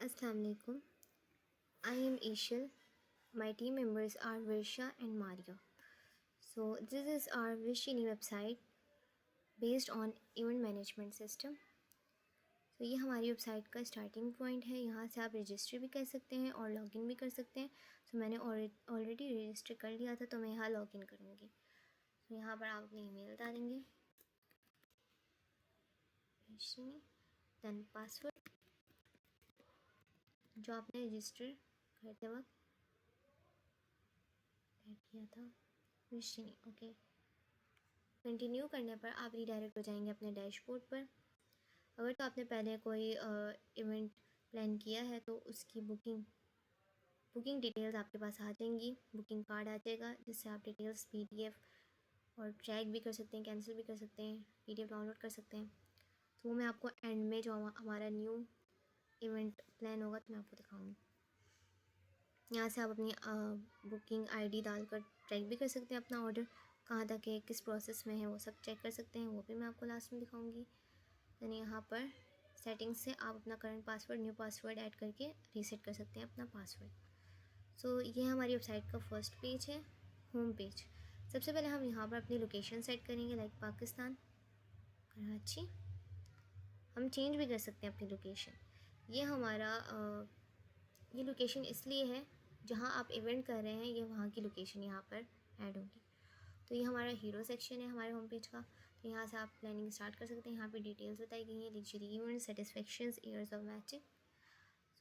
Assalamu alaikum. I am Ishil. My team members are Virsha and Mario. So this is our Vishini website based on event management system. तो ये हमारी website का starting point है। यहाँ से आप register भी कर सकते हैं और लॉगिन भी कर सकते हैं। तो मैंने ऑलरेडी रजिस्टर कर लिया था, तो मैं यहाँ लॉगिन करूँगी। तो यहाँ पर आप अपनी ईमेल डालेंगे, देन पासवर्ड जो आपने रजिस्टर करते वक्त ऐड किया था, विशिनी। ओके, कंटिन्यू करने पर आप रीडायरेक्ट हो जाएंगे अपने डैशबोर्ड पर। अगर तो आपने पहले कोई इवेंट प्लान किया है तो उसकी बुकिंग डिटेल्स आपके पास आ जाएंगी, बुकिंग कार्ड आ जाएगा जिससे आप डिटेल्स पीडीएफ और ट्रैक भी कर सकते हैं, कैंसिल भी कर सकते हैं, पीडीएफ डाउनलोड कर सकते हैं। तो वो मैं आपको एंड में जो हमारा न्यू इवेंट प्लान होगा तो मैं आपको दिखाऊंगी। यहाँ से आप अपनी बुकिंग आईडी डालकर ट्रैक भी कर सकते हैं अपना ऑर्डर कहाँ तक है, किस प्रोसेस में है, वो सब चेक कर सकते हैं। वो भी मैं आपको लास्ट में दिखाऊंगी। यानी यहाँ पर सेटिंग्स से आप अपना current password, new password add करके रीसेट कर सकते हैं अपना पासवर्ड। सो ये हमारी वेबसाइट का फर्स्ट पेज है, होम पेज। सबसे पहले हम यहाँ पर अपनी लोकेशन सेट करेंगे, लाइक पाकिस्तान, कराची। हम चेंज भी कर सकते हैं अपनी लोकेशन। ये हमारा ये लोकेशन इसलिए है जहाँ आप इवेंट कर रहे हैं, ये वहाँ की लोकेशन यहाँ पर ऐड होगी। तो ये हमारा हीरो सेक्शन है हमारे होम पेज का। तो यहाँ से आप प्लानिंग स्टार्ट कर सकते हैं। यहाँ पे डिटेल्स बताई गई हैं, luxury event, satisfactions, years of matching.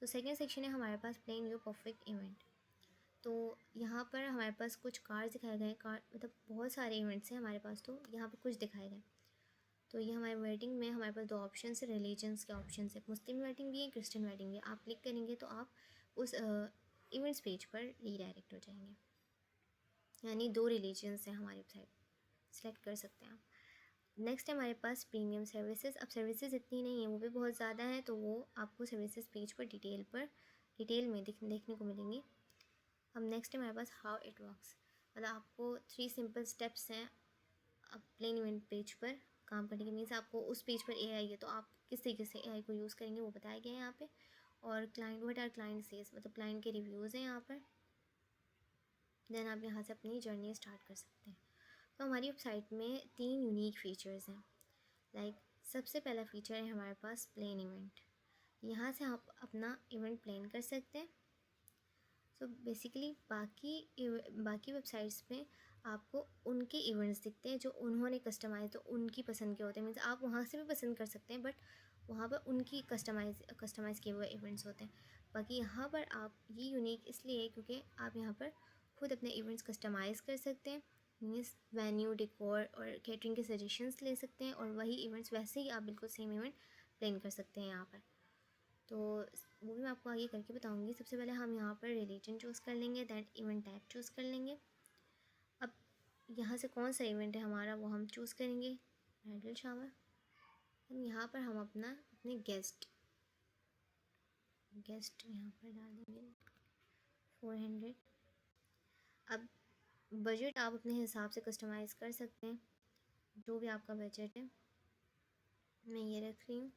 तो सेकेंड सेक्शन है हमारे पास प्लान योर परफेक्ट इवेंट। तो यहाँ पर हमारे पास कुछ कार्ड दिखाए गए, कार्ड मतलब बहुत सारे इवेंट्स हैं हमारे पास, तो यहाँ पर कुछ दिखाए गए। तो ये हमारे वेडिंग में हमारे पास दो ऑप्शन है, रिलीजन्स के ऑप्शन है, मुस्लिम वेडिंग भी है, क्रिश्चियन वेडिंग भी है। आप क्लिक करेंगे तो आप उस इवेंट्स पेज पर रीडायरेक्ट हो जाएंगे। यानी दो रिलीजन्स हैं हमारी वेबसाइट, सेलेक्ट कर सकते हैं आप। नेक्स्ट है हमारे पास प्रीमियम सर्विसेज। अब सर्विसेज इतनी नहीं है, वो भी बहुत ज़्यादा है, तो वो आपको सर्विसेज पेज पर डिटेल में देखने को मिलेंगी। अब नेक्स्ट है हमारे पास हाउ इट वर्क्स। मतलब आपको 3 सिंपल स्टेप्स हैं अब प्लेन इवेंट पेज पर काम करने के। मीन्स आपको उस पेज पर एआई है तो आप किस तरीके से एआई को यूज़ करेंगे वो बताया गया है यहाँ पे। और client, what are client says, मतलब क्लाइंट के रिव्यूज़ हैं यहाँ पर। देन आप यहाँ से अपनी जर्नी स्टार्ट कर सकते हैं। तो हमारी वेबसाइट में 3 यूनिक फीचर्स हैं। लाइक सबसे पहला फीचर है हमारे पास प्लेन इवेंट। यहाँ से आप अपना इवेंट प्लान कर सकते हैं। सो बेसिकली बाकी वेबसाइट्स पे आपको उनके इवेंट्स दिखते हैं जो उन्होंने कस्टमाइज, तो उनकी पसंद के होते हैं। मीन्स आप वहाँ से भी पसंद कर सकते हैं, बट वहाँ पर उनकी कस्टमाइज़ किए हुए इवेंट्स होते हैं। बाकी यहाँ पर आप ये यूनिक इसलिए है क्योंकि आप यहाँ पर खुद अपने इवेंट्स कस्टमाइज़ कर सकते हैं। मीन्स वेन्यू, डेकोर और कैटरिंग के सजेशंस ले सकते हैं, और वही इवेंट्स वैसे ही आप बिल्कुल सेम इवेंट प्लान कर सकते हैं यहाँ पर। तो वो भी मैं आपको आगे करके बताऊंगी। सबसे पहले हम यहाँ पर रिलीजन चूज़ कर लेंगे, दैट इवेंट टाइप चूज़ कर लेंगे। अब यहाँ से कौन सा इवेंट है हमारा वो हम चूज़ करेंगे, ब्राइडल शावर। हम यहाँ पर हम अपने गेस्ट यहाँ पर डाल देंगे 400। अब बजट आप अपने हिसाब से कस्टमाइज़ कर सकते हैं, जो भी आपका बजट है। मैं ये रख रही हूँ।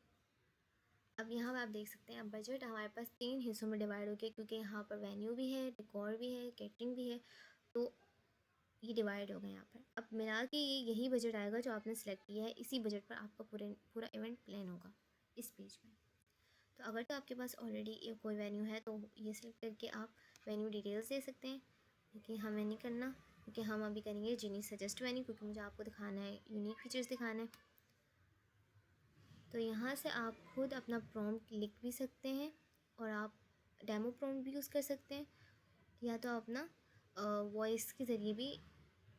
अब यहाँ पर आप देख सकते हैं अब बजट हमारे पास 3 हिस्सों में डिवाइड हो गया, क्योंकि यहाँ पर वेन्यू भी है, डेकोर भी है, कैटरिंग भी है, तो ये डिवाइड हो गए यहाँ पर। अब मिला के ये यही बजट आएगा जो आपने सेलेक्ट किया है, इसी बजट पर आपका पूरा इवेंट प्लान होगा इस पेज में। तो अगर तो आपके पास ऑलरेडी कोई वेन्यू है तो ये सेलेक्ट करके आप वेन्यू डिटेल्स दे सकते हैं, क्योंकि हमें नहीं करना, क्योंकि हम अभी करेंगे जिनी सजेस्ट वेन्यू, क्योंकि मुझे आपको दिखाना है, यूनिक फीचर्स दिखाना है। तो यहाँ से आप खुद अपना प्रॉम्प्ट लिख भी सकते हैं, और आप डेमो प्रॉम्प्ट भी यूज़ कर सकते हैं, या तो अपना वॉइस के ज़रिए भी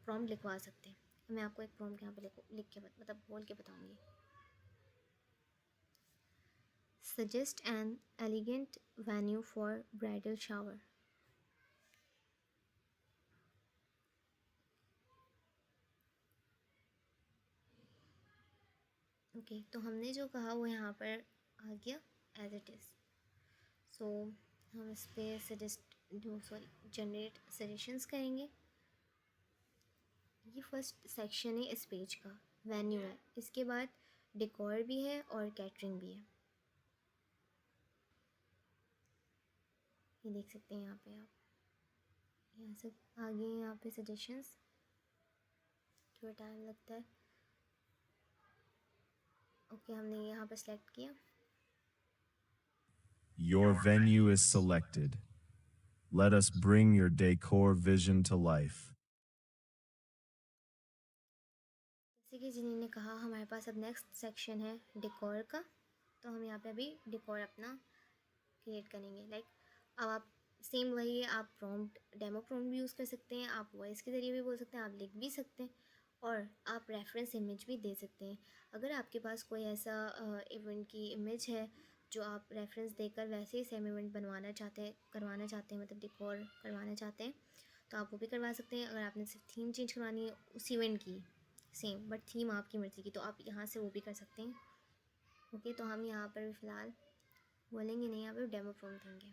प्रॉम्प्ट लिखवा सकते हैं। मैं आपको एक प्रॉम्प्ट यहाँ पे लिख के मतलब बोल के बताऊँगी। Suggest an elegant venue for bridal shower. Okay, तो हमने जो कहा वो यहाँ पर आ गया एज इट इज़। सो हम इस पर जनरेट सजेशंस करेंगे। ये फर्स्ट सेक्शन है इस पेज का, वेन्यू है। इसके बाद डेकोर भी है और कैटरिंग भी है। ये देख सकते हैं यहाँ पे आप, यहाँ से आगे यहाँ पे सजेशंस, थोड़ा टाइम लगता है। ओके, हमने यहाँ पर सेलेक्ट किया। Your venue is selected. Let us bring your decor vision to life. जैसे कि जिन्होंने कहा हमारे पास अब नेक्स्ट सेक्शन है डेकोर का, तो हम यहाँ पे अभी डेकोर अपना क्रिएट करेंगे। लाइक अब आप सेम वही है, आप प्रॉम्प्ट डेमो प्रॉम्प्ट भी यूज़ कर सकते हैं, आप वॉइस के ज़रिए भी बोल सकते हैं, आप लिख भी सकते हैं, और आप रेफरेंस इमेज भी दे सकते हैं। अगर आपके पास कोई ऐसा इवेंट की इमेज है जो आप रेफरेंस देकर वैसे ही सेम इवेंट करवाना चाहते हैं, मतलब डेकोर करवाना चाहते हैं, तो आप वो भी करवा सकते हैं। अगर आपने सिर्फ थीम चेंज करवानी है उस इवेंट की सेम, बट थीम आपकी मर्ज़ी की, तो आप यहाँ से वो भी कर सकते हैं। ओके, तो हम यहाँ पर फ़िलहाल बोलेंगे नहीं, यहाँ पर डेमो प्रॉम्प्ट देंगे।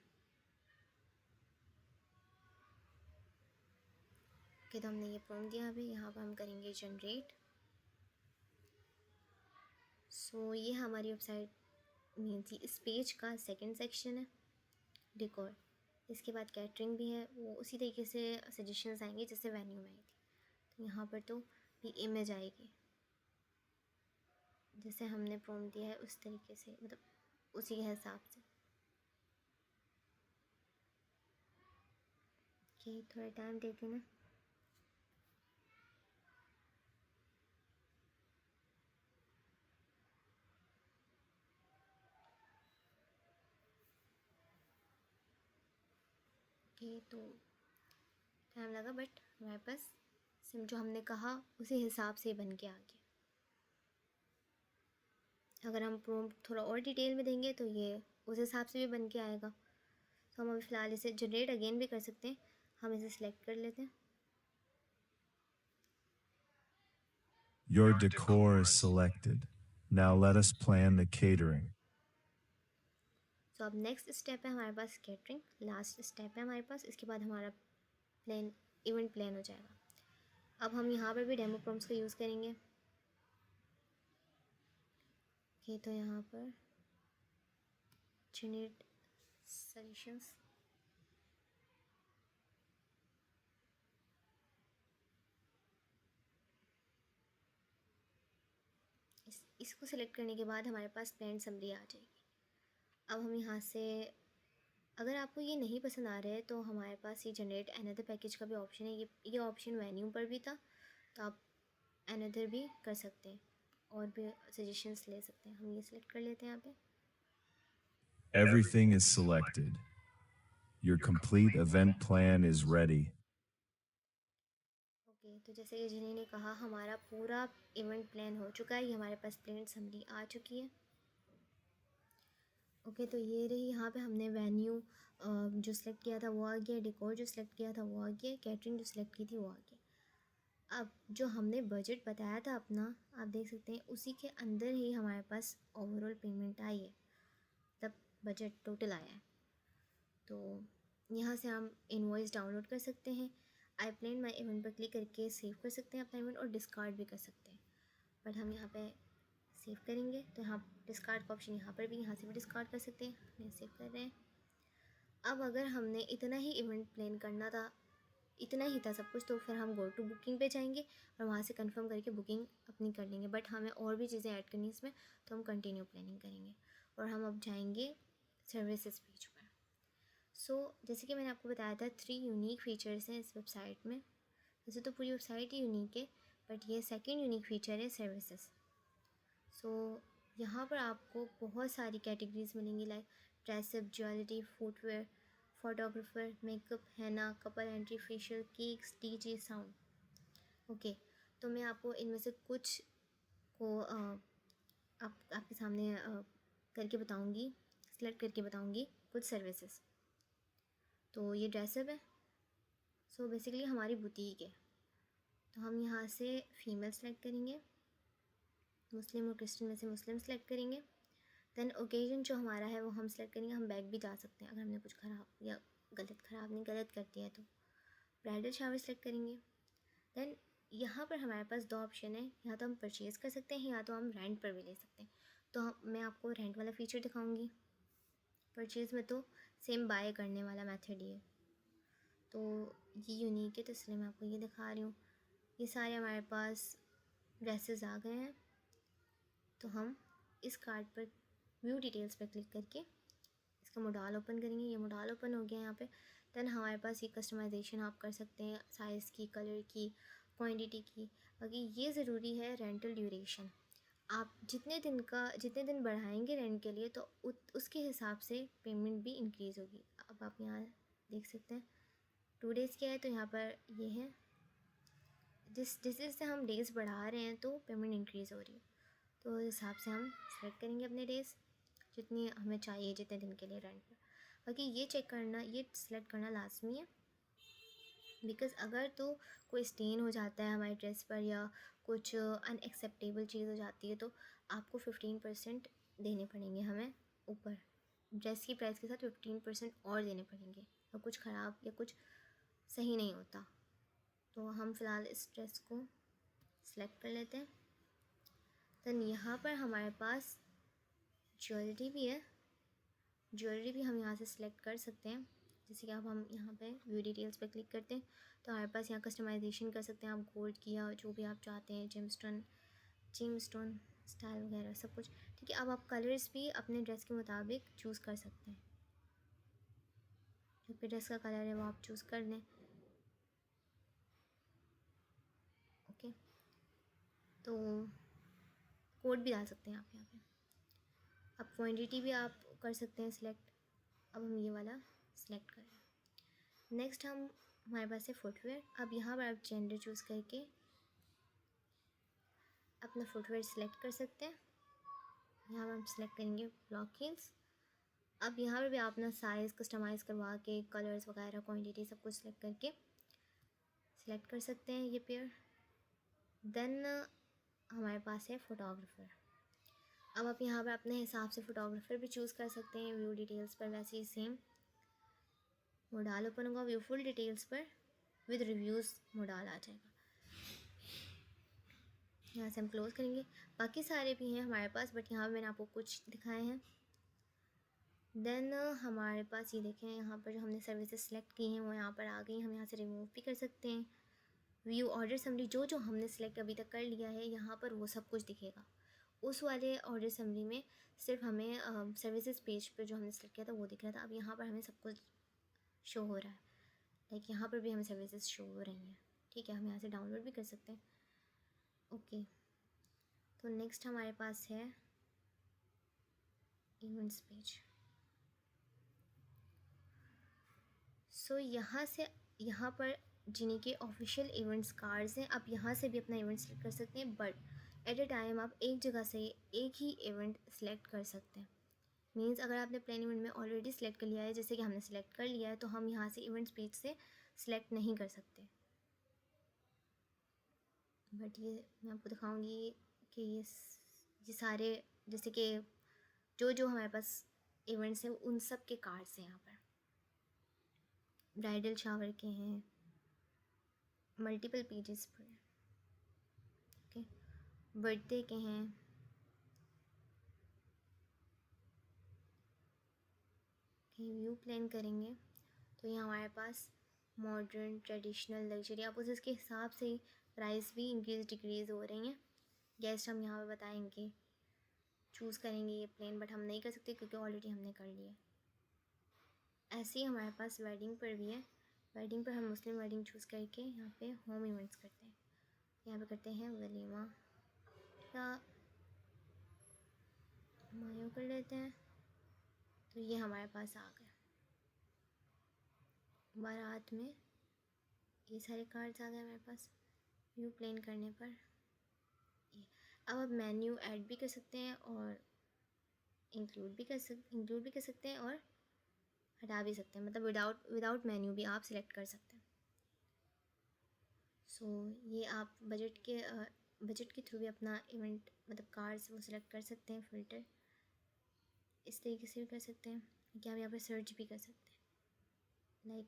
ओके, तो हमने ये प्रॉम्प्ट दिया अभी, यहाँ पर हम करेंगे जनरेट। सो ये हमारी वेबसाइट मीन्स इस पेज का सेकंड सेक्शन है डेकोर। इसके बाद कैटरिंग भी है, वो उसी तरीके से सजेशंस आएंगे जैसे वेन्यू में आई थी। तो यहाँ पर तो भी इमेज आएगी जैसे हमने प्रॉम्प्ट दिया है उस तरीके से, मतलब उसी के हिसाब से। ओके, थोड़ा टाइम टेकन है। ओके, तो टाइम लगा, बट हमारे पास सिम जो हमने कहा उसी हिसाब से बन के आ गया। अगर हम प्रॉम्प्ट थोड़ा और डिटेल में देंगे तो ये उस हिसाब से भी बन के आएगा। तो हम अभी फ़िलहाल इसे जनरेट अगेन भी कर सकते हैं। हम इसे सिलेक्ट कर लेते हैं। Your decor is selected. Now let us plan the catering. तो अब नेक्स्ट स्टेप है हमारे पास कैटरिंग, लास्ट स्टेप है हमारे पास। इसके बाद हमारा इवेंट प्लान हो जाएगा। अब हम यहाँ पर भी डेमो प्रॉम्प्ट्स का यूज़ करेंगे। ओके, तो यहाँ पर जनरेट सजेशंस, इसको सेलेक्ट करने के बाद हमारे पास प्लान समरी आ जाएगी। अब हम यहाँ से, अगर आपको ये नहीं पसंद आ रहा है तो हमारे पास ये जनरेट अनदर पैकेज का भी ऑप्शन है। ये ऑप्शन वेन्यू पर भी था, तो आप अनदर भी कर सकते हैं और भी सजेशंस ले सकते हैं। हम ये सिलेक्ट कर लेते हैं यहाँ पे। Everything is selected. Your complete event plan is ready. Okay, तो जैसे कि जिन्हें ने कहा हमारा पूरा इवेंट प्लान हो चुका है, ये हमारे पास प्लान समरी आ चुकी है। ओके, तो ये रही, यहाँ पे हमने वेन्यू जो सिलेक्ट किया था वो आ गया, डेकोर जो सिलेक्ट किया था वो आ गया, कैटरिंग जो सिलेक्ट की थी वो आ गया। अब जो हमने बजट बताया था अपना, आप देख सकते हैं उसी के अंदर ही हमारे पास ओवरऑल पेमेंट आई है, तब बजट टोटल आया है। तो यहाँ से हम इनवॉइस डाउनलोड कर सकते हैं, आई प्लान माई इवेंट पर क्लिक करके सेव कर सकते हैं अपना इवेंट, और डिस्कार्ड भी कर सकते हैं। बट हम यहाँ पे सेव करेंगे तो यहाँ डिस्कार्ड का ऑप्शन यहाँ पर भी, यहाँ से भी डिस्कार्ड कर सकते हैं। हम सेव कर रहे हैं। अब अगर हमने इतना ही इवेंट प्लान करना था, इतना ही था सब कुछ, तो फिर हम गो टू बुकिंग पे जाएंगे और वहाँ से कंफर्म करके बुकिंग अपनी कर लेंगे। बट हमें और भी चीज़ें ऐड करनी इसमें, तो हम कंटिन्यू प्लानिंग करेंगे और हम अब जाएंगे सर्विसेज पेज पर। सो जैसे कि मैंने आपको बताया था 3 यूनिक फीचर्स हैं इस वेबसाइट में। वैसे तो पूरी वेबसाइट ही यूनिक है, बट ये सेकेंड यूनिक फीचर है सर्विसेज। सो यहाँ पर आपको बहुत सारी कैटेगरीज मिलेंगी, like dress up, jewellery, footwear, photographer, makeup, henna, couple entry, facial, cakes, DJ, sound. Okay, तो मैं आपको इनमें से कुछ को आपके सामने करके बताऊंगी, सिलेक्ट करके बताऊंगी कुछ सर्विसेज। तो ये ड्रेसअप है। सो बेसिकली हमारी बुटीक है, तो हम यहाँ से फ़ीमेल सेलेक्ट करेंगे, मुस्लिम और क्रिश्चियन में से मुस्लिम सेलेक्ट करेंगे। देन ओकेजन जो हमारा है वो हम सेलेक्ट करेंगे, हम बैग भी जा सकते हैं अगर हमने कुछ ख़राब या गलत कर दिया है तो। ब्राइडल शावर सेलेक्ट करेंगे। देन यहाँ पर हमारे पास 2 ऑप्शन है, या तो हम परचेज़ कर सकते हैं या तो हम रेंट पर भी ले सकते हैं। तो मैं आपको रेंट वाला फ़ीचर दिखाऊंगी। परचेज़ में तो सेम बाय करने वाला मेथड ही है, तो ये यूनिक है, तो इसलिए मैं आपको ये दिखा रही हूँ। ये सारे हमारे पास ड्रेसेस आ गए हैं, तो हम इस कार्ड पर व्यू डिटेल्स पर क्लिक करके इसका मॉडल ओपन करेंगे। ये मॉडल ओपन हो गया यहाँ पे। देन हमारे पास ये कस्टमाइजेशन आप कर सकते हैं, साइज़ की, कलर की, क्वांटिटी की। बाकी ये ज़रूरी है रेंटल ड्यूरेशन, आप जितने दिन बढ़ाएंगे रेंट के लिए, तो उसके हिसाब से पेमेंट भी इंक्रीज़ होगी। अब आप यहाँ देख सकते हैं 2 डेज़ क्या है, तो यहाँ पर ये है, जिस जैसे हम डेज़ बढ़ा रहे हैं तो पेमेंट इंक्रीज़ हो रही है, तो उस हिसाब से हम सेलेक्ट करेंगे अपने डेज़ जितनी हमें चाहिए, जितने दिन के लिए रेंट पर। बाकी ये चेक करना, ये सेलेक्ट करना लाजमी है, बिकॉज़ अगर तो कोई स्टेन हो जाता है हमारी ड्रेस पर या कुछ अनएक्सेप्टेबल चीज़ हो जाती है, तो आपको 15% देने पड़ेंगे हमें ऊपर। ड्रेस की प्राइस के साथ 15% और देने पड़ेंगे, और कुछ ख़राब या कुछ सही नहीं होता। तो हम फ़िलहाल इस ड्रेस को सिलेक्ट कर लेते हैं। देन यहाँ पर हमारे पास ज्वेलरी भी है, ज्वेलरी भी हम यहाँ से सिलेक्ट कर सकते हैं। जैसे कि अब हम यहाँ पे व्यू डिटेल्स पे क्लिक करते हैं, तो हमारे पास यहाँ कस्टमाइजेशन कर सकते हैं आप, गोल्ड की या जो भी आप चाहते हैं, जेमस्टोन स्टाइल वगैरह सब कुछ। ठीक है, अब आप कलर्स भी अपने ड्रेस के मुताबिक चूज़ कर सकते हैं, जो भी ड्रेस का कलर है वो आप चूज़ कर लें। ओके, तो कोड भी डाल सकते हैं आप यहाँ पे। अब क्वांटिटी भी आप कर सकते हैं सिलेक्ट। अब हम ये वाला सिलेक्ट करें। नेक्स्ट हमारे पास है फुटवेयर। अब यहाँ पर आप जेंडर चूज़ करके अपना फुटवेयर सिलेक्ट कर सकते हैं। यहाँ पर हम सिलेक्ट करेंगे ब्लॉक हील्स। अब यहाँ पर भी आप अपना साइज़ कस्टमाइज़ करवा के कलर्स वगैरह क्वांटिटी सब कुछ सिलेक्ट करके सिलेक्ट कर सकते हैं ये पेयर। देन हमारे पास है फ़ोटोग्राफ़र। अब आप यहाँ पर अपने हिसाब से फ़ोटोग्राफ़र भी चूज़ कर सकते हैं। व्यू डिटेल्स पर वैसे ही सेम मॉडल ओपन होगा, व्यू फुल डिटेल्स पर विद रिव्यूज़ मॉडल आ जाएगा। यहाँ से हम क्लोज़ करेंगे। बाकी सारे भी हैं हमारे पास, बट यहाँ मैंने आपको कुछ दिखाए हैं। देन हमारे पास ये देखें, यहाँ पर जो हमने सर्विसेज सेलेक्ट की हैं वो यहाँ पर आ गई। हम यहाँ से रिमूव भी कर सकते हैं। व्यू ऑर्डर समरी, जो जो हमने सेलेक्ट अभी तक कर लिया है यहाँ पर वो सब कुछ दिखेगा। उस वाले ऑर्डर समरी में सिर्फ हमें सर्विसेज पेज पर जो हमने सेलेक्ट किया था वो दिख रहा था। अब यहाँ पर हमें सब कुछ शो हो रहा है, लाइक यहाँ पर भी हमें सर्विसेज शो हो रही हैं। ठीक है, हम यहाँ से डाउनलोड भी कर सकते हैं। ओके, तो नेक्स्ट हमारे पास है इवेंट्स पेज। सो यहाँ पर जिन्हीं के ऑफिशियल इवेंट्स कार्ड्स हैं, आप यहाँ से भी अपना इवेंट सेलेक्ट कर सकते हैं, बट एट अ टाइम आप एक जगह से एक ही इवेंट सेलेक्ट कर सकते हैं। मीन्स अगर आपने प्लान इवेंट में ऑलरेडी सेलेक्ट कर लिया है, जैसे कि हमने सेलेक्ट कर लिया है, तो हम यहाँ से इवेंट्स पेज से सिलेक्ट नहीं कर सकते। बट ये मैं आपको दिखाऊंगी कि ये सारे, जैसे कि जो जो हमारे पास इवेंट्स हैं उन सब के कार्ड्स हैं यहाँ पर। ब्राइडल शावर के हैं, मल्टीपल पेजेस पर। ओके, बर्थडे के हैं, व्यू प्लान करेंगे तो ये हमारे पास मॉडर्न, ट्रेडिशनल, लग्जरी, आप उसके हिसाब से प्राइस भी इंक्रीज़ डिक्रीज़ हो रही हैं। गेस्ट हम यहाँ पर बताएंगे, चूज़ करेंगे ये प्लान, बट हम नहीं कर सकते क्योंकि ऑलरेडी हमने कर लिया। ऐसे ही हमारे पास वेडिंग पर भी है। वेडिंग पर हम मुस्लिम वेडिंग चूज़ करके यहाँ पे होम इवेंट्स करते हैं। यहाँ पे करते हैं वलीमा या मायो कर लेते हैं, तो ये हमारे पास आ गया। बारात में ये सारे कार्ड्स आ गए हमारे पास व्यू प्लेन करने पर। ये अब आप मेन्यू ऐड भी कर सकते हैं और इंक्लूड भी कर सकते हैं और हटा भी सकते हैं, मतलब विदाउट मेन्यू भी आप सिलेक्ट कर सकते हैं। सो ये आप बजट के थ्रू भी अपना इवेंट मतलब कार्ड्स वो सिलेक्ट कर सकते हैं। फ़िल्टर इस तरीके से भी कर सकते हैं कि आप यहाँ पर सर्च भी कर सकते हैं, लाइक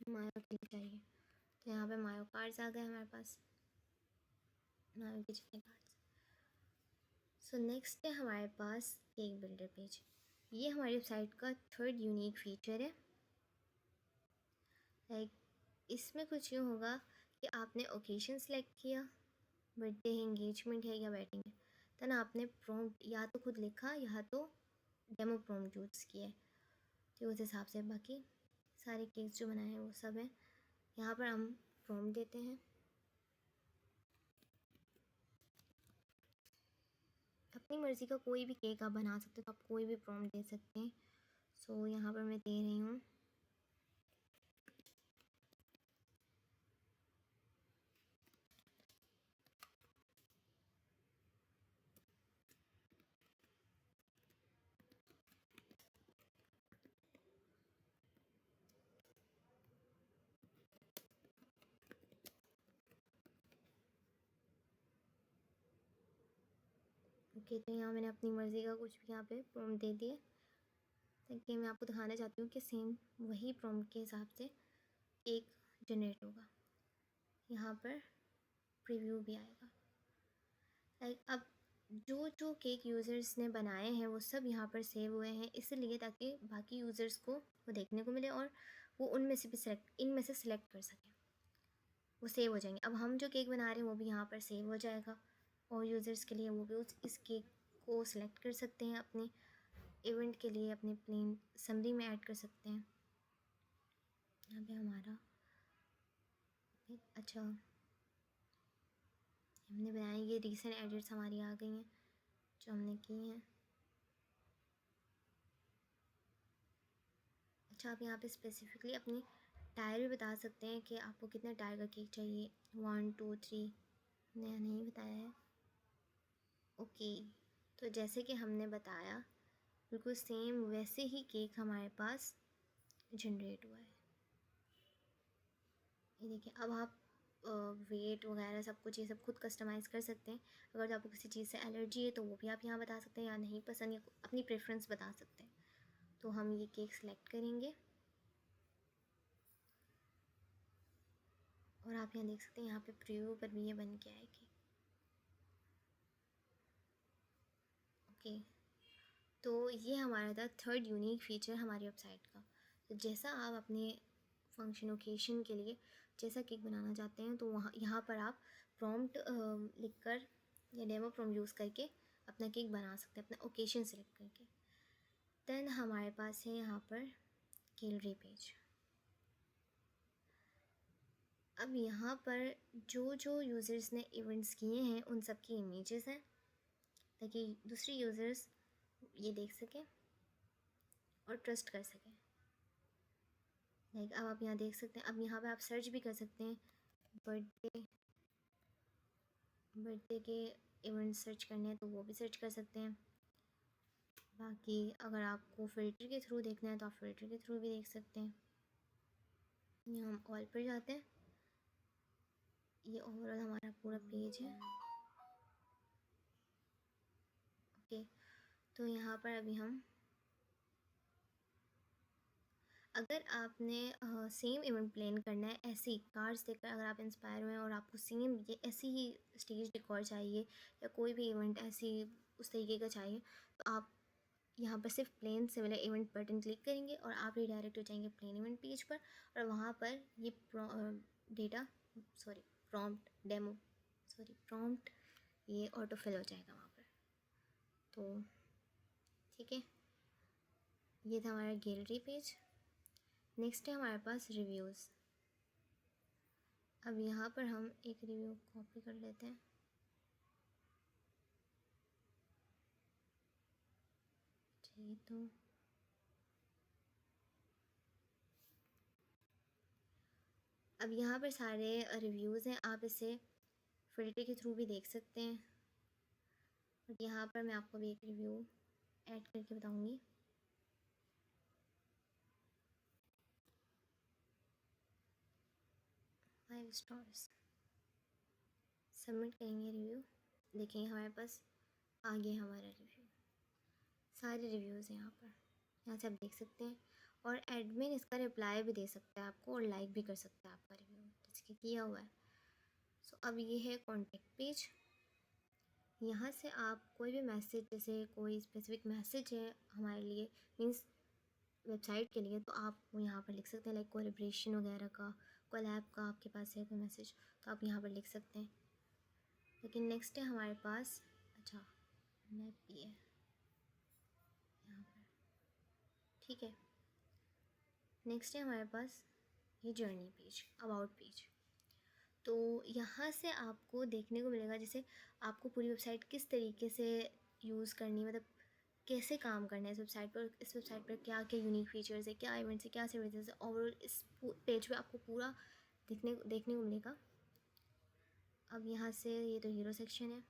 मायो के लिए चाहिए तो यहाँ पे मायो कार्ड्स आ गए हमारे पास, मायो के जितने कार्ड्स। सो नेक्स्ट है हमारे पास केक बिल्डर पेज। ये हमारी वेबसाइट का थर्ड यूनिक फीचर है। लाइक इसमें कुछ यूँ होगा कि आपने ओकेशन सेलेक्ट किया, बर्थडे है, एंगेजमेंट है या वेडिंग है, देन आपने प्रॉम्प्ट या तो खुद लिखा या तो डेमो प्रॉम्प्ट यूज़ किया है, तो उस हिसाब से बाकी सारे केक्स जो बनाए हैं वो सब हैं। यहाँ पर हम प्रॉम्प्ट देते हैं, अपनी मर्ज़ी का कोई भी केक आप बना सकते हो, तो आप कोई भी प्रॉम्प्ट दे सकते हैं। सो यहाँ पर मैं दे रही हूँ ओके। तो यहाँ मैंने अपनी मर्ज़ी का कुछ भी यहाँ पे प्रॉम्प्ट दे दिया, ताकि मैं आपको दिखाना चाहती हूँ कि सेम वही प्रॉम्प्ट के हिसाब से केक जनरेट होगा। यहाँ पर प्रीव्यू भी आएगा। लाइक अब जो जो केक यूज़र्स ने बनाए हैं वो सब यहाँ पर सेव हुए हैं, इसलिए ताकि बाकी यूज़र्स को वो देखने को मिले और वो उनमें से भी इनमें से सिलेक्ट कर सकें, वो सेव हो जाएंगे। अब हम जो केक बना रहे हैं वो भी यहाँ पर सेव हो जाएगा, और यूज़र्स के लिए वो भी इस केक को सिलेक्ट कर सकते हैं, अपने इवेंट के लिए अपने प्लेन समरी में ऐड कर सकते हैं। यहाँ पे हमारा अच्छा हमने बनाया, ये रीसेंट एडिट्स हमारी आ गई हैं जो हमने की हैं। अच्छा, आप यहाँ पे स्पेसिफिकली अपनी टायर भी बता सकते हैं कि आपको कितने टायर का केक चाहिए, 1 2 3, नया नहीं बताया है। ओके, तो जैसे कि हमने बताया बिल्कुल सेम वैसे ही केक हमारे पास जनरेट हुआ है। ये देखिए, अब आप वेट वगैरह सब कुछ ये सब खुद कस्टमाइज़ कर सकते हैं। अगर तो आपको किसी चीज़ से एलर्जी है तो वो भी आप यहाँ बता सकते हैं, या नहीं पसंद, या अपनी प्रेफरेंस बता सकते हैं। तो हम ये केक सेलेक्ट करेंगे और आप यहाँ देख सकते हैं, यहाँ पे प्रीव्यू पर भी ये बन के आएगी। ओके, तो ये हमारा था थर्ड यूनिक फीचर हमारी वेबसाइट का। तो जैसा आप अपने फंक्शन ओकेशन के लिए जैसा केक बनाना चाहते हैं, तो वहाँ यहाँ पर आप प्रॉम्प्ट लिखकर या डेमो प्रॉम्प्ट यूज़ करके अपना केक बना सकते हैं, अपना ओकेशन सेलेक्ट करके। देन हमारे पास है यहाँ पर गैलरी पेज। अब यहाँ पर जो जो यूज़र्स ने इवेंट्स किए हैं उन सब की इमेजेस हैं, ताकि दूसरे यूज़र्स ये देख सकें और ट्रस्ट कर सकें। लाइक अब आप यहाँ देख सकते हैं, अब यहाँ पे आप सर्च भी कर सकते हैं, बर्थडे के इवेंट सर्च करने हैं तो वो भी सर्च कर सकते हैं। बाकी अगर आपको फ़िल्टर के थ्रू देखना है तो आप फ़िल्टर के थ्रू भी देख सकते हैं। यहाँ हम ऑल पर जाते हैं, ये ओवरऑल हमारा पूरा पेज है। ओके, तो यहाँ पर अभी हम, अगर आपने सेम इवेंट प्लान करना है, ऐसी कार्ड्स देखकर अगर आप इंस्पायर हुए हैं और आपको सेम ये ऐसी ही स्टेज डेकोर चाहिए या कोई भी इवेंट ऐसी उस तरीके का चाहिए, तो आप यहाँ पर सिर्फ plan similar event button click करेंगे और आप रिडायरेक्ट हो जाएंगे प्लेन इवेंट पेज पर, और वहाँ पर ये प्रॉम्प्ट ये ऑटो फिल हो जाएगा वहाँ पर। तो ठीक है, ये था हमारा गैलरी पेज। नेक्स्ट है हमारे पास रिव्यूज़। अब यहाँ पर हम एक रिव्यू कॉपी कर लेते हैं। ठीक, तो अब यहाँ पर सारे रिव्यूज़ हैं, आप इसे फ़िल्टर के थ्रू भी देख सकते हैं। बट यहाँ पर मैं आपको भी एक रिव्यू ऐड करके बताऊँगी। फाइव स्टार्स सबमिट करेंगे रिव्यू। देखेंगे हमारे पास आगे हमारा रिव्यू, सारे रिव्यूज़ हैं यहाँ पर, यहाँ से आप देख सकते हैं। और एडमिन इसका रिप्लाई भी दे सकता है आपको और लाइक भी कर सकता है आपका रिव्यू, जैसे कि किया हुआ है। सो अब ये है कॉन्टेक्ट पेज। यहाँ से आप कोई भी मैसेज, जैसे कोई स्पेसिफिक मैसेज है हमारे लिए, मीन्स वेबसाइट के लिए, तो आप वो यहाँ पर लिख सकते हैं, लाइक कोलैबोरेशन वगैरह का, कोलैब का आपके पास है कोई मैसेज तो आप यहाँ पर लिख सकते हैं। लेकिन नेक्स्ट है हमारे पास, अच्छा मैप भी है यहाँ पर, ठीक है। नेक्स्ट है हमारे पास ये जर्नी पेज, अबाउट पेज। तो यहाँ से आपको देखने को मिलेगा जैसे आपको पूरी वेबसाइट किस तरीके से यूज़ करनी है, मतलब कैसे काम करना है इस वेबसाइट पर, इस वेबसाइट पर क्या क्या यूनिक फीचर्स है, क्या इवेंट्स है, क्या सर्विसेज है, ओवरऑल इस पेज पे आपको पूरा देखने को मिलेगा। अब यहाँ से ये तो हीरो सेक्शन है,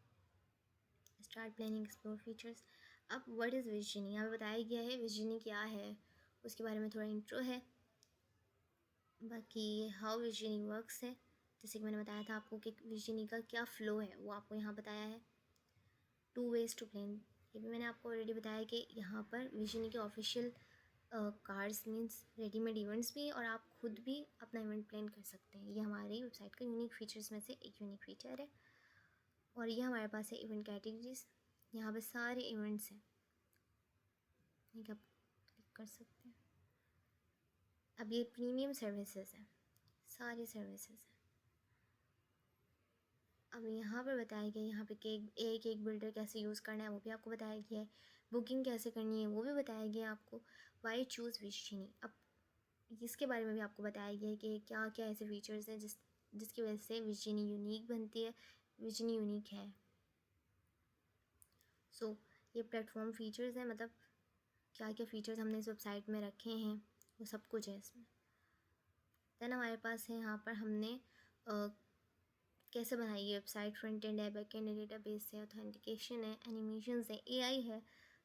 स्टार्ट प्लानिंग, एक्सप्लोर फीचर्स। अब व्हाट इज़ विजनी, यहाँ पे बताया गया है विजनी क्या है, उसके बारे में थोड़ा इंट्रो है। बाकी हाउ विजनी वर्क्स है, जैसे कि मैंने बताया था आपको कि विजनी का क्या फ़्लो है वो आपको यहाँ बताया है। 2 वेज़ टू प्लान, ये भी मैंने आपको ऑलरेडी बताया कि यहाँ पर विजनी के official cards means readymade events भी, और आप खुद भी अपना इवेंट प्लान कर सकते हैं। ये हमारी वेबसाइट का यूनिक फीचर्स में से एक यूनिक फीचर है। और ये हमारे पास है इवेंट कैटेगरीज, यहाँ पे सारे इवेंट्स हैं, ठीक है, आप क्लिक कर सकते हैं। अब ये प्रीमियम सर्विसेज है, सारी सर्विसेज हैं। अब यहाँ पर बताया गया, यहाँ पे केक बिल्डर कैसे यूज़ करना है वो भी आपको बताया गया है, बुकिंग कैसे करनी है वो भी बताया गया है आपको। वाई चूज़ विजनी, अब इसके बारे में भी आपको बताया गया है कि क्या क्या ऐसे फीचर्स हैं जिसकी वजह से विजनी यूनिक बनती है, विजनी यूनिक है। सो ये प्लेटफॉर्म फीचर्स हैं, मतलब क्या क्या फ़ीचर्स हमने इस वेबसाइट में रखे हैं वो सब कुछ है इसमें। देन हमारे पास है यहाँ पर हमने कैसे बनाई है वेबसाइट, फ्रंट एंड है, बैक एंड है, डेटाबेस है, ऑथेंटिकेशन है, एनिमेशंस है, एआई है।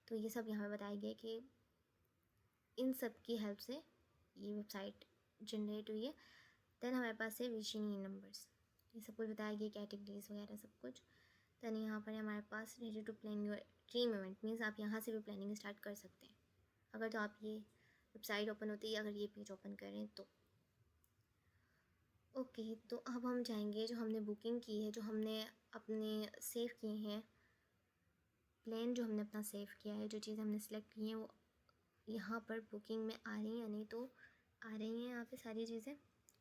तो ये सब यहाँ पे बताया गया कि इन सब की हेल्प से ये वेबसाइट जनरेट हुई है। देन हमारे पास है विजनी नंबर्स, ये सब कुछ बताया गया, कैटेगरीज वगैरह सब कुछ। देन यहाँ पर है हमारे पास ready to plan your dream event, means आप यहाँ से भी प्लानिंग स्टार्ट कर सकते हैं अगर तो आप ये वेबसाइट ओपन होती है, अगर ये पेज ओपन करें तो। ओके तो अब हम जाएंगे, जो हमने बुकिंग की है, जो हमने अपने सेव किए हैं प्लान, जो हमने अपना सेव किया है, जो चीज़ हमने सेलेक्ट की हैं वो यहाँ पर बुकिंग में आ रही हैं या नहीं, तो आ रही हैं यहाँ पे सारी चीज़ें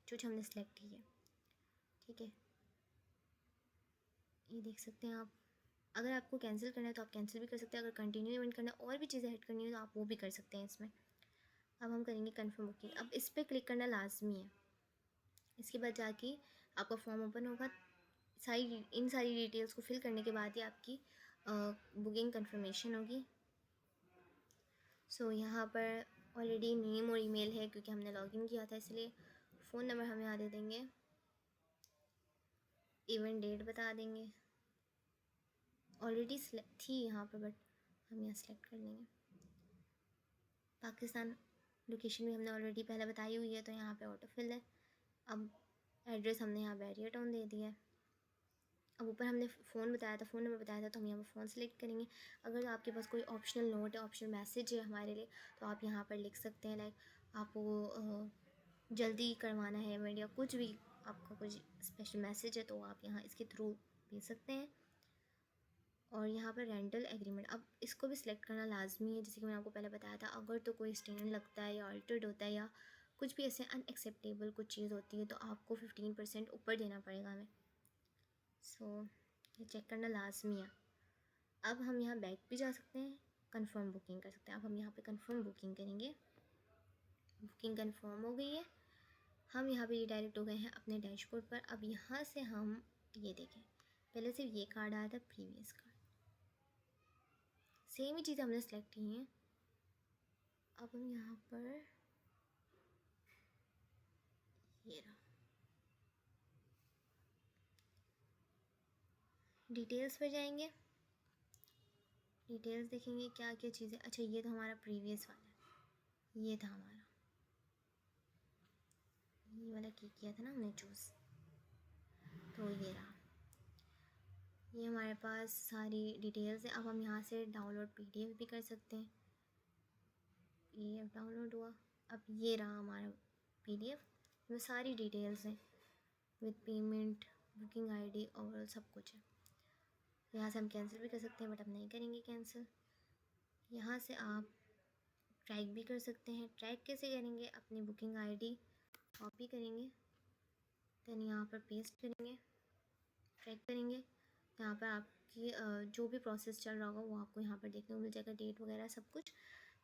जो हमने सेलेक्ट की है, ठीक है। ये देख सकते हैं आप, अगर आपको कैंसिल करना है तो आप कैंसिल भी कर सकते हैं, अगर कंटिन्यू इवेंट करना है और भी चीज़ें ऐड करनी है तो आप वो भी कर सकते हैं इसमें। अब हम करेंगे कंफर्म बुकिंग, अब इस पर क्लिक करना लाजमी है। इसके बाद जाके आपका फॉर्म ओपन होगा, इन सारी डिटेल्स को फिल करने के बाद ही आपकी बुकिंग कंफर्मेशन होगी। सो यहाँ पर ऑलरेडी नेम और ईमेल है क्योंकि हमने लॉगिन किया था, इसलिए फ़ोन नंबर हम यहाँ दे देंगे, इवेंट डेट बता देंगे, ऑलरेडी थी यहाँ पर बट हम यहाँ सेलेक्ट कर लेंगे। पाकिस्तान लोकेशन भी हमने ऑलरेडी पहले बताई हुई है तो यहाँ पे ऑटो फिल है। अब एड्रेस हमने यहाँ बैरियर टाउन दे दिया है। अब ऊपर हमने फ़ोन बताया था, फ़ोन नंबर बताया था, तो हम यहाँ पर फ़ोन सेलेक्ट करेंगे। अगर आपके पास कोई ऑप्शनल नोट है, ऑप्शनल मैसेज है हमारे लिए, तो आप यहाँ पर लिख सकते हैं, लाइक आपको जल्दी करवाना है इवेंट या कुछ भी, आपका कुछ स्पेशल मैसेज है तो आप यहाँ इसके थ्रू भेज सकते हैं। और यहाँ पर रेंटल एग्रीमेंट, अब इसको भी सिलेक्ट करना लाजमी है, जैसे कि मैंने आपको पहले बताया था, अगर तो कोई स्टैंड लगता है या अल्टर्ड होता है या कुछ भी ऐसे अनएक्सेप्टेबल कुछ चीज़ होती है तो आपको 15% ऊपर देना पड़ेगा हमें। सो ये चेक करना लाजमी है। अब हम यहाँ बैक भी जा सकते हैं, कंफर्म बुकिंग कर सकते हैं। अब हम यहाँ पे कंफर्म बुकिंग करेंगे, बुकिंग कंफर्म हो गई है, हम यहाँ पे डायरेक्ट हो गए हैं अपने डैशबोर्ड पर। अब यहाँ से हम ये देखें, पहले सिर्फ ये कार्ड आया था, प्रीवियस कार्ड, सेम ही चीज़ हमने सेलेक्ट की हैं। अब हम यहाँ पर ये रहा, डिटेल्स पर जाएंगे, डिटेल्स देखेंगे क्या क्या चीज़ें। अच्छा ये तो हमारा प्रीवियस वाला है, ये था हमारा, ये वाला किया था ना हमने चूज़, तो ये रहा, ये हमारे पास सारी डिटेल्स है। अब हम यहाँ से डाउनलोड पीडीएफ भी कर सकते हैं, पीडीएफ डाउनलोड हुआ। अब ये रहा हमारा पीडीएफ, में सारी डिटेल्स हैं with payment, booking ID, overall सब कुछ है। यहाँ से हम कैंसिल भी कर सकते हैं, बट हम नहीं करेंगे कैंसिल। यहाँ से आप ट्रैक भी कर सकते हैं। ट्रैक कैसे करेंगे? अपनी बुकिंग आईडी कॉपी करेंगे, देन यहाँ पर पेस्ट करेंगे, ट्रैक करेंगे। यहाँ पर आपकी जो भी प्रोसेस चल रहा होगा वो आपको यहाँ पर देखने को मिल जाएगा, डेट वगैरह सब कुछ।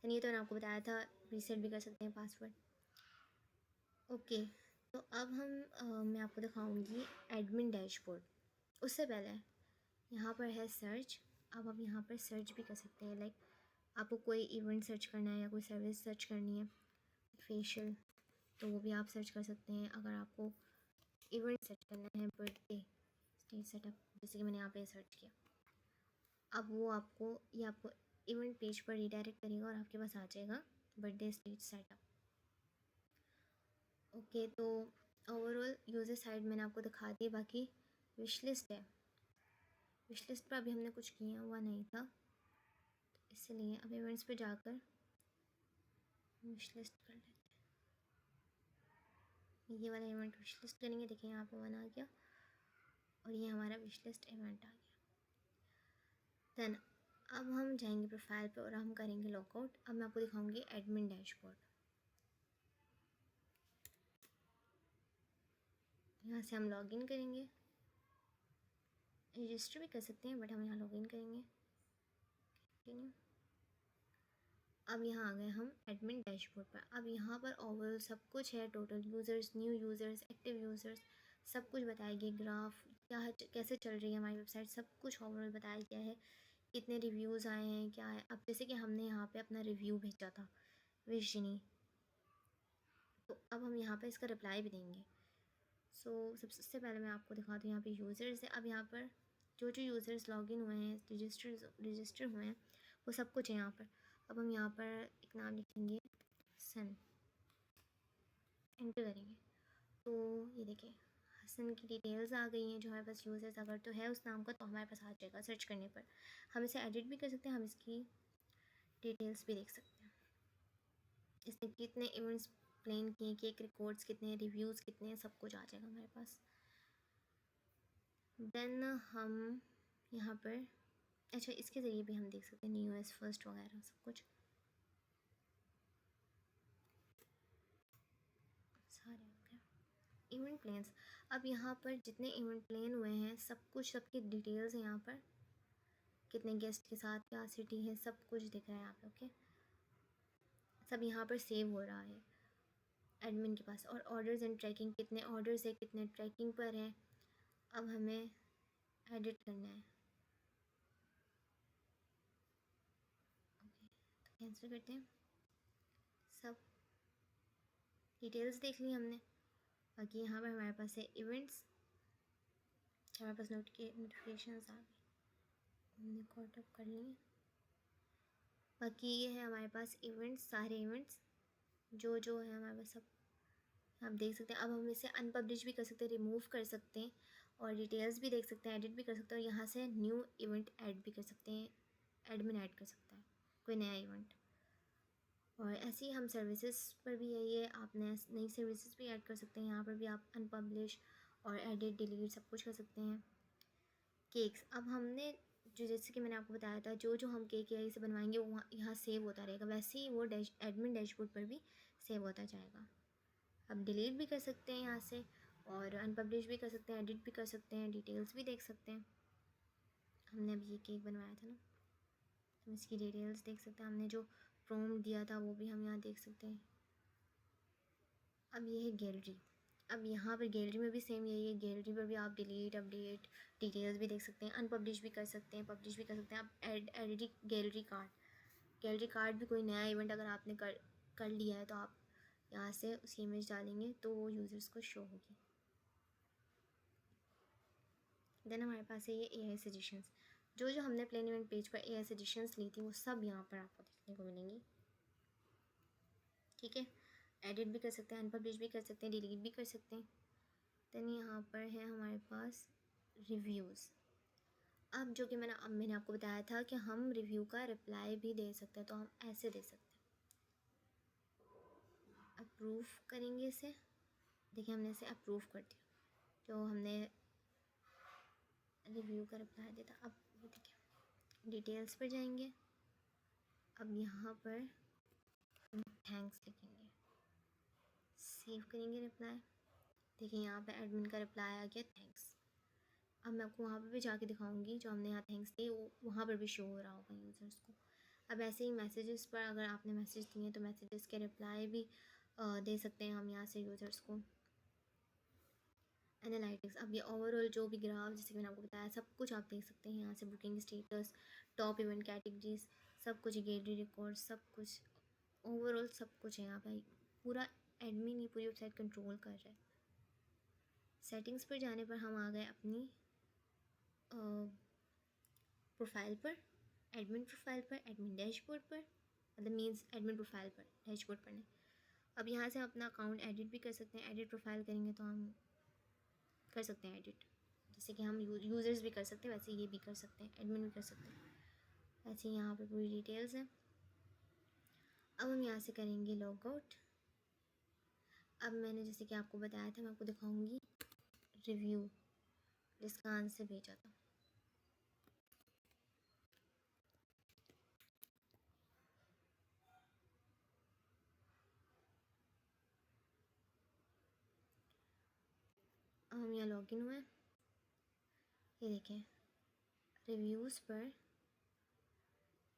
देन ये तो मैंने आपको बताया था, रीसेट भी कर सकते हैं पासवर्ड। ओके, तो अब मैं आपको दिखाऊंगी एडमिन डैशबोर्ड। उससे पहले यहाँ पर है सर्च। अब आप यहाँ पर सर्च भी कर सकते हैं, लाइक आपको कोई इवेंट सर्च करना है या कोई सर्विस सर्च करनी है, फेशियल, तो वो भी आप सर्च कर सकते हैं। अगर आपको इवेंट सर्च करना है, बर्थडे स्टेज सेटअप, जैसे कि मैंने यहाँ पे सर्च किया, अब वो आपको इवेंट पेज पर रिडायरेक्ट करेगा और आपके पास आ जाएगा बर्थडे स्टेज सेटअप। ओके, तो ओवरऑल यूज़र साइड मैंने आपको दिखा दी। बाकी विश लिस्ट है, विश लिस्ट पर अभी हमने कुछ किया हुआ नहीं था, तो इसलिए अब इवेंट्स पे जाकर विश लिस्ट कर लेते हैं। ये वाला इवेंट विश लिस्ट करेंगे, देखिए यहाँ पे 1 आ गया और ये हमारा विश लिस्ट इवेंट आ गया। देन अब हम जाएंगे प्रोफाइल पे और हम करेंगे लॉकआउट। अब मैं आपको दिखाऊंगी एडमिन डैशबोर्ड। यहाँ से हम लॉगिन करेंगे, रजिस्टर भी कर सकते हैं, बट हम यहाँ लॉगिन करेंगे। कंटिन्यू। अब यहाँ आ गए हम एडमिन डैशबोर्ड पर। अब यहाँ पर ओवरऑल सब कुछ है, total users, new users, active users, सब कुछ बताया गया। ग्राफ क्या है, कैसे चल रही है हमारी वेबसाइट, सब कुछ ओवरऑल बताया गया है। कितने रिव्यूज़ आए हैं, क्या है। अब जैसे कि हमने यहाँ पे अपना रिव्यू भेजा था विशिनी, तो अब हम यहाँ पे इसका रिप्लाई भी देंगे। सबसे पहले मैं आपको दिखाती हूँ, यहाँ पे यूज़र्स है। अब यहाँ पर जो यूज़र्स लॉगिन हुए हैं, रजिस्टर हुए हैं, वो सब कुछ है यहाँ पर। अब हम यहाँ पर एक नाम लिखेंगे हसन, एंटर करेंगे, तो ये देखिए हसन की डिटेल्स आ गई हैं। जो हमारे पास यूज़र्स अगर तो है उस नाम का, तो हमारे पास आ जाएगा सर्च करने पर। हम इसे एडिट भी कर सकते हैं, हम इसकी डिटेल्स भी देख सकते हैं। इसने कितने इवेंट्स प्लान किए, केक रिकॉर्ड्स कितने, रिव्यूज़ कितने, सब कुछ आ जाएगा हमारे पास। देन हम यहाँ पर अच्छा इसके ज़रिए भी हम देख सकते हैं न्यू एस फर्स्ट वगैरह सब कुछ सारे हो गए। इवेंट प्लान्स, अब यहाँ पर जितने इवेंट प्लान हुए हैं सब कुछ, सबकी डिटेल्स हैं यहाँ पर, कितने गेस्ट के साथ, क्या सिटी है, सब कुछ दिख रहा है यहाँ पे। ओके, सब यहाँ पर सेव हो रहा है एडमिन के पास। और ऑर्डर्स एंड ट्रैकिंग, कितने ऑर्डर्स है, कितने ट्रैकिंग पर हैं। अब हमें एडिट करना है। ओके, तो कैंसिल करते हैं। सब डिटेल्स देख ली हमने। बाकी यहाँ पर हमारे पास है इवेंट्स, हमारे पास नोटिफिकेशंस आ गई, हमने कॉट अप कर लिए। बाकी ये है हमारे पास इवेंट्स, सारे इवेंट्स जो है हमारे पास, सब आप देख सकते हैं। अब हम इसे अनपब्लिश भी कर सकते हैं, रिमूव कर सकते हैं, और डिटेल्स भी देख सकते हैं, एडिट भी कर सकते हैं। और यहाँ से न्यू इवेंट ऐड भी कर सकते हैं, एडमिन ऐड कर सकता है कोई नया इवेंट। और ऐसे ही हम सर्विसेज पर भी है ये, आप नई सर्विसेज भी ऐड कर सकते हैं। यहाँ पर भी आप अनपब्लिश और एडिट डिलीट सब कुछ कर सकते हैं। केक्स, अब हमने जो जैसे कि मैंने आपको बताया था, जो हम केक यहीं से बनवाएंगे वो यहाँ सेव होता रहेगा, वैसे ही वो एडमिन डैशबोर्ड पर भी सेव होता जाएगा। अब डिलीट भी कर सकते हैं यहाँ से, और अनपब्लिश भी कर सकते हैं, एडिट भी कर सकते हैं, डिटेल्स भी देख सकते हैं। हमने अभी ये केक बनवाया था ना, हम इसकी डिटेल्स देख सकते हैं। हमने जो प्रॉम्प्ट दिया था वो भी हम यहाँ देख सकते हैं। अब ये है गैलरी। अब यहाँ पर गैलरी में भी सेम यही है, गैलरी पर भी आप डिलीट, अपडेट, डिटेल्स भी देख सकते हैं, अनपब्लिश भी कर सकते हैं, पब्लिश भी कर सकते हैं। आप एडिट गैलरी कार्ड भी कोई नया इवेंट अगर आपने कर लिया है तो आप यहाँ से उसकी इमेज डालेंगे तो वो यूज़र्स को शो होगी। देन हमारे पास है ये AI सजेशंस, जो हमने प्लेन इवेंट पेज पर AI सजेशंस ली थी वो सब यहाँ पर आपको देखने को मिलेंगी। ठीक है, एडिट भी कर सकते हैं, अनपब्लिश भी कर सकते हैं, डिलीट भी कर सकते हैं। देन यहाँ पर है हमारे पास रिव्यूज़। अब जो कि मैंने आपको बताया था कि हम रिव्यू का रिप्लाई भी दे सकते हैं, तो हम ऐसे दे सकते हैं, अप्रूव करेंगे इसे। देखिए हमने इसे अप्रूव कर दिया, जो हमने रिव्यू का रिप्लाई दिया था। अब ये देखिए डिटेल्स पर जाएंगे। अब यहाँ पर हम थैंक्स लिखेंगे, सेव करेंगे रिप्लाई। देखिए यहाँ पे एडमिन का रिप्लाई आ गया, थैंक्स। अब मैं आपको वहाँ पे भी जाके दिखाऊंगी जो हमने यहाँ थैंक्स दिए वो वहाँ पर भी शो हो रहा होगा यूज़र्स को। अब ऐसे ही मैसेजेस पर अगर आपने मैसेज दिए तो मैसेजेस के रिप्लाई भी दे सकते हैं हम यहाँ से यूज़र्स को। एनालिटिक्स, अब ये ओवरऑल जो भी ग्राफ जैसे कि मैंने आपको बताया सब कुछ आप देख सकते हैं यहाँ से। Booking status, top event categories, सब कुछ, गैलरी रिकॉर्ड, सब कुछ ओवरऑल सब कुछ है यहाँ पे। पूरा एडमिन ही पूरी वेबसाइट कंट्रोल कर रहा है। सेटिंग्स पर जाने पर हम आ गए अपनी प्रोफाइल पर, एडमिन प्रोफाइल पर, एडमिन डैशबोर्ड पर, मतलब मीन्स एडमिन प्रोफाइल पर, डैशबोर्ड पर नहीं। अब यहाँ से अपना अकाउंट एडिट भी कर सकते हैं। एडिट प्रोफाइल करेंगे तो हम कर सकते हैं एडिट, जैसे कि हम यूज़र्स भी कर सकते हैं वैसे ये भी कर सकते हैं, एडमिन भी कर सकते हैं। ऐसे यहाँ पे पूरी डिटेल्स हैं। अब हम यहाँ से करेंगे लॉग आउट। अब मैंने जैसे कि आपको बताया था मैं आपको दिखाऊंगी रिव्यू जिसका आंसर भेजा था। अब हम यहाँ लॉगिन हुए, ये देखें रिव्यूज़ पर।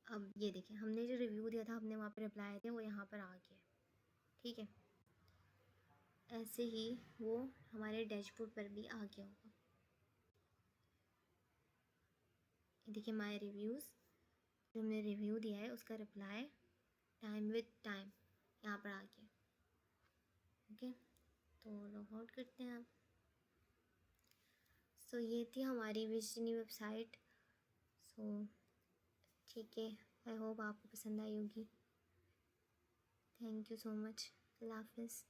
अब ये देखें हमने जो रिव्यू दिया था हमने वहाँ पर रिप्लाई आए थे वो यहाँ पर आ गया, ठीक है। ऐसे ही वो हमारे डैशबोर्ड पर भी आ गया होगा। ये देखिए माय रिव्यूज़, जो हमने रिव्यू दिया है उसका रिप्लाई टाइम विद टाइम यहाँ पर आ गया। ओके, तो लॉग आउट करते हैं आप। सो ये थी हमारी विजनी वेबसाइट। सो ठीक है, आई होप आपको पसंद आई होगी। थैंक यू सो मच, अल्लाह हाफिज़।